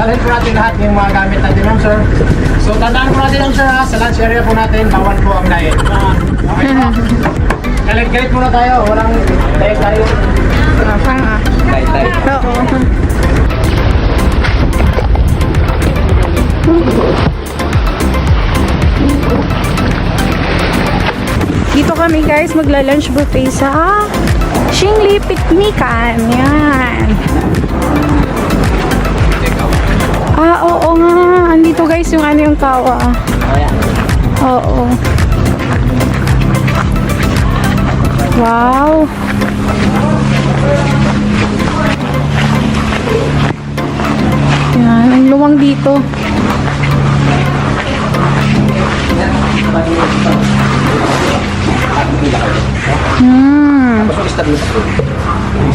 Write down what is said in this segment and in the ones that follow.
dadalhin po natin lahat yung mga gamit natin, ma'am, sir. So, tandaan po natin, ma'am, sir, ha? Sa lunch area po natin, bawal po ang diet. Okay po? Galit-galit muna tayo. Walang diet tayo. Diet. Oo. Dito kami guys, magla-lunch buffet sa Xingli Picnican. Yan. Oo nga. Andito guys yung ano yung kawa. Oo. Wow. Yan, ang luwang dito.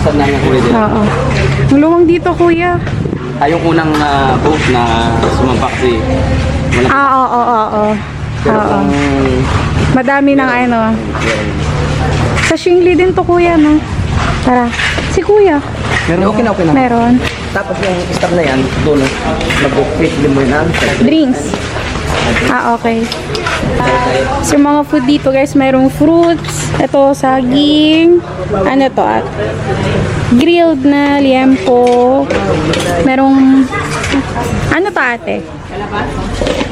Start na yung kuya. Oo. Ang luwang dito, kuya. Yung unang boat na sumabak si... Oo. Pero Oo. kung... Madami ng ano. Sa Xingli din to, kuya, no? Tara. Si kuya. Meron, okay na. Meron. Tapos yung start na yan, doon, mag-fit din mo yan. Drinks. Okay. So, mga food dito, guys, mayroong fruits. Ito, saging. Ano to, at? Grilled na liempo. Merong, ano to, ate?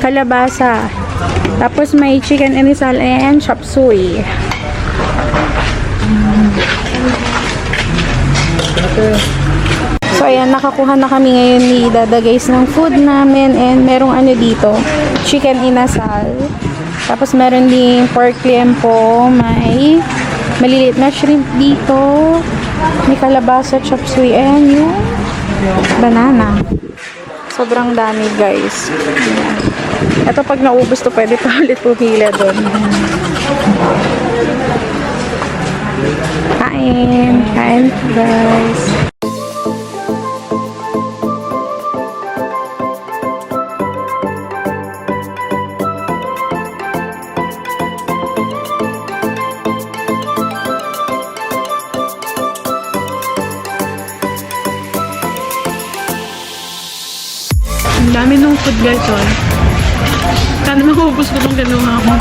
Kalabasa. Tapos, may chicken inasal and chop suey. So, ayan, nakakuha na kami ngayon ni Dada, guys, ng food namin. And merong ano dito, chicken inasal. Tapos, meron din pork liempo. May maliliit na shrimp dito. May kalabasa, chop suey, and yung banana. Sobrang dami, guys. Ayan. Ito, pag naubos to, pwede pa ulit pumila doon. Kain, guys. Ang dami nung food, guys, oh. Sana maubos ko nung gano'n ako.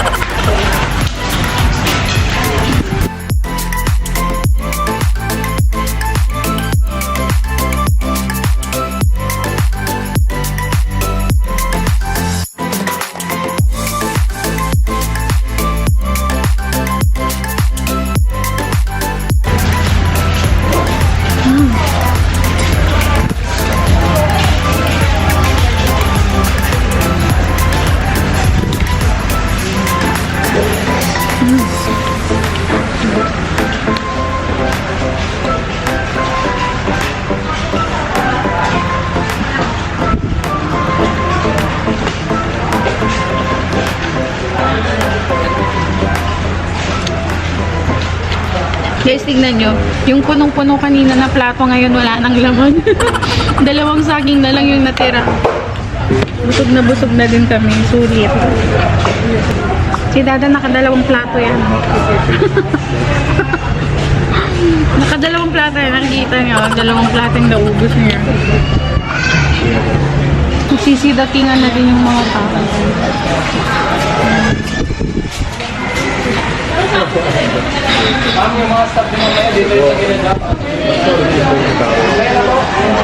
Guys, tignan nyo. Yung punong-puno kanina na plato ngayon wala nang laman. Dalawang saging na lang yung natira. Busog na din kami. Sulit. Si Dada nakadalawang plato yan. Nakadalawang plato yan. Nakikita nyo. Dalawang plato yung naubos niya. Sisidatingan na din yung mga tao.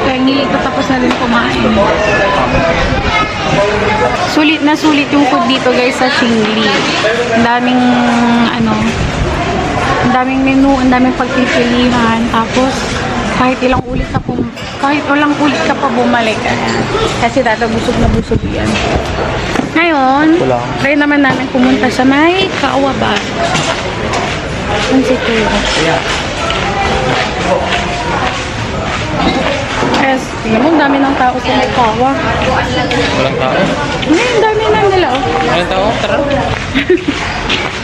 Kaya nilito tapos na rin kumain. Sulit na sulit yung food dito, guys, sa Xingli. Ang daming ang daming menu, ang daming pagpipilihan. Tapos kahit ilang ulit ka pa bumalik. Kasi busog na busog yan. Ngayon, try naman namin pumunta sa may Kawa. Ang sikuro. Yes, tingnan mo, ang dami ng tao sa may Kawa. Walang tao? Ang dami na nila, oh. Walang tao? Tara.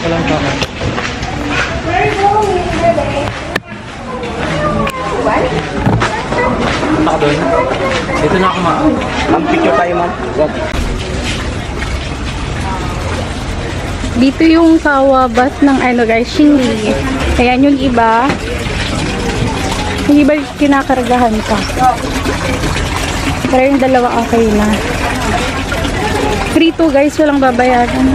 Walang tao. Ako doon. Dito na ako, ma'am. Ma'am, picture tayo, ma'am. Dito yung kawabat ng guys, Xingli. Ayan yung iba. Yung iba kinakargahan pa. Pero yung dalawa okay na. Free to guys, walang babayaran.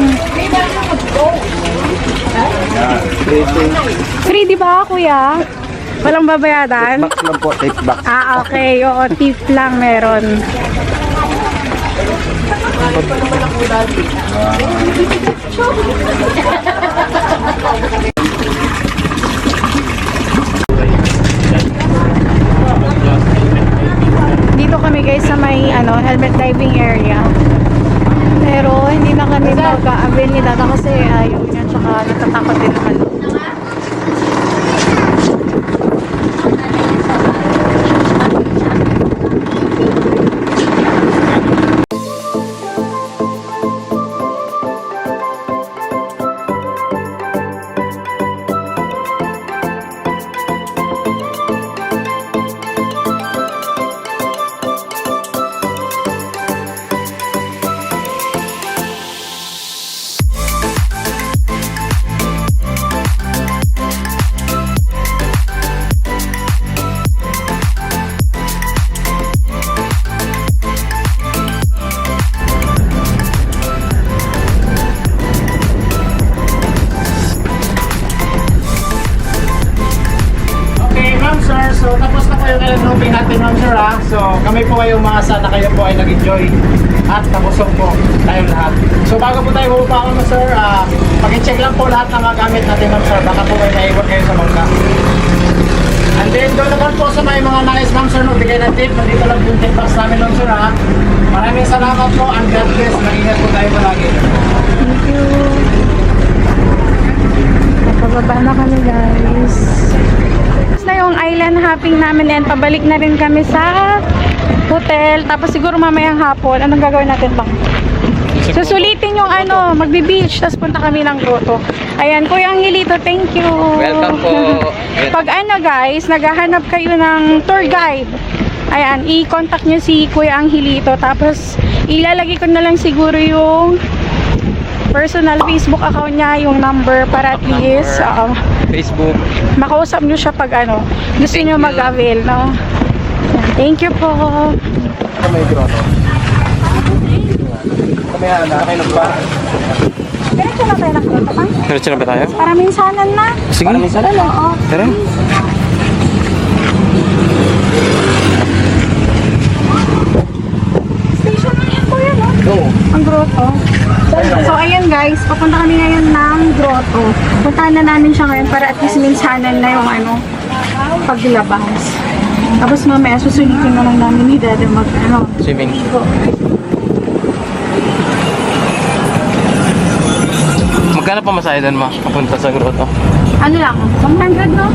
Free di ba kuya? Walang babayaran? Box lang po, tape box. Ah, okay. Oo, tip lang meron. Dito kami guys sa may helmet diving area. Pero hindi na kami mag-a-avail ni Dada kasi ayaw niya tsaka natatakot din naman. Okay, ma'am sir. So tapos na po yung island hopping natin, ma'am sir ha. So kami po ay umasa na kayo po ay nag-enjoy at nabusog po tayo lahat. So bago po tayo bumaba ma'am sir, pag-check lang po lahat ng mga gamit natin, ma'am sir. Baka po may naiwan kayo sa bangka. And then doon naman po sa may mga nais, ma'am sir, no, bigay ng tip. Nandito lang yung tip box namin, ma'am sir ha. Maraming salamat po and God bless. Mag-ingat po tayo palagi. Thank you. Pababa na kami guys. Tapos na yung island hopping namin and pabalik na rin kami sa hotel. Tapos siguro mamayang hapon, anong gagawin natin bang? Susulitin yung magbe-beach, tapos punta kami ng grotto. Ayan, Kuya Angelito, thank you. Welcome po. Pag guys, naghahanap kayo ng tour guide, ayan, i-contact nyo si Kuya Angelito. Tapos, ilalagay ko na lang siguro yung personal Facebook account niya, yung number para at least Facebook. makausap nyo siya pag gusto nyo mag-avail, no? Thank you po. May grotto. Kami na kayo ng bar. Diretso na tayo ng grotto, pa? Diretso na ba tayo? Para minsanan na. Sige. Para minsanan na. Oo. Tara. Station na yan po yan, no? Oo. Ang grotto. So, ayan guys, papunta kami ngayon ng grotto. Puntahan na namin siya ngayon para at least minsanan na yung paglabas. Tapos mamaya susulitin na lang namin ni Dada Swimming. ligo. Magkano pa masaya doon, ma? Papunta sa grotto. Ano lang, 100 no?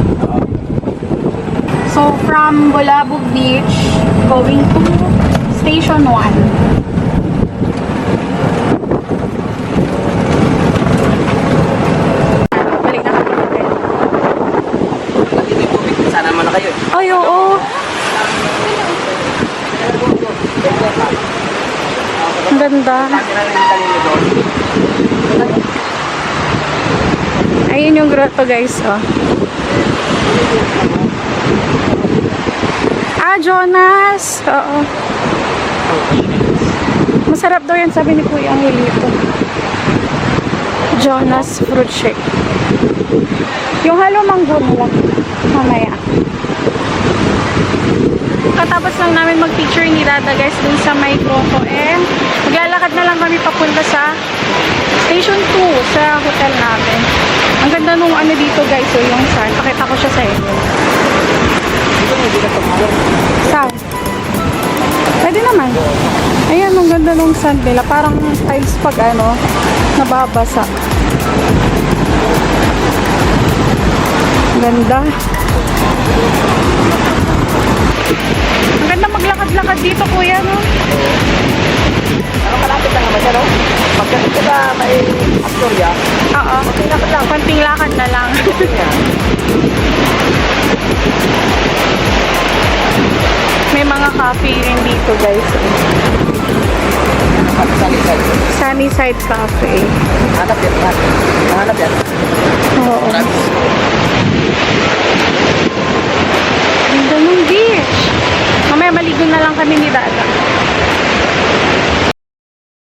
So, from Bulabog Beach, going to Station 1. Sana naman na kayo. Ay, oo. Ang ganda. Ayun yung grotto guys, oh. Ah, Jonas. Oo. Masarap daw yan, sabi ni Kuya Angelito. Jonas fruit shake. Yung halo manggo na lang. Mamaya. Katapos lang namin mag-picture ni Dada guys dun sa may grotto and maglalakad na lang kami papunta sa Station 2 sa hotel namin. Ang ganda nung dito guys, so yung sun. Pakita ko siya sa inyo. Saan? Pwede naman. Ayan, ang ganda nung sun nila. Parang tiles pag nababasa. Ganda. Ang ganda maglakad-lakad dito, kuya, no? Malapit lang naman yan, no? Pagdating ka sa may Astoria, Oo. Konting lakad na lang. May mga coffee rin dito, guys. Sunnyside Cafe. hanap yan. Hanap yan. Oo. Ganda ng beach. Mamaya maligo na lang kami ni Dad.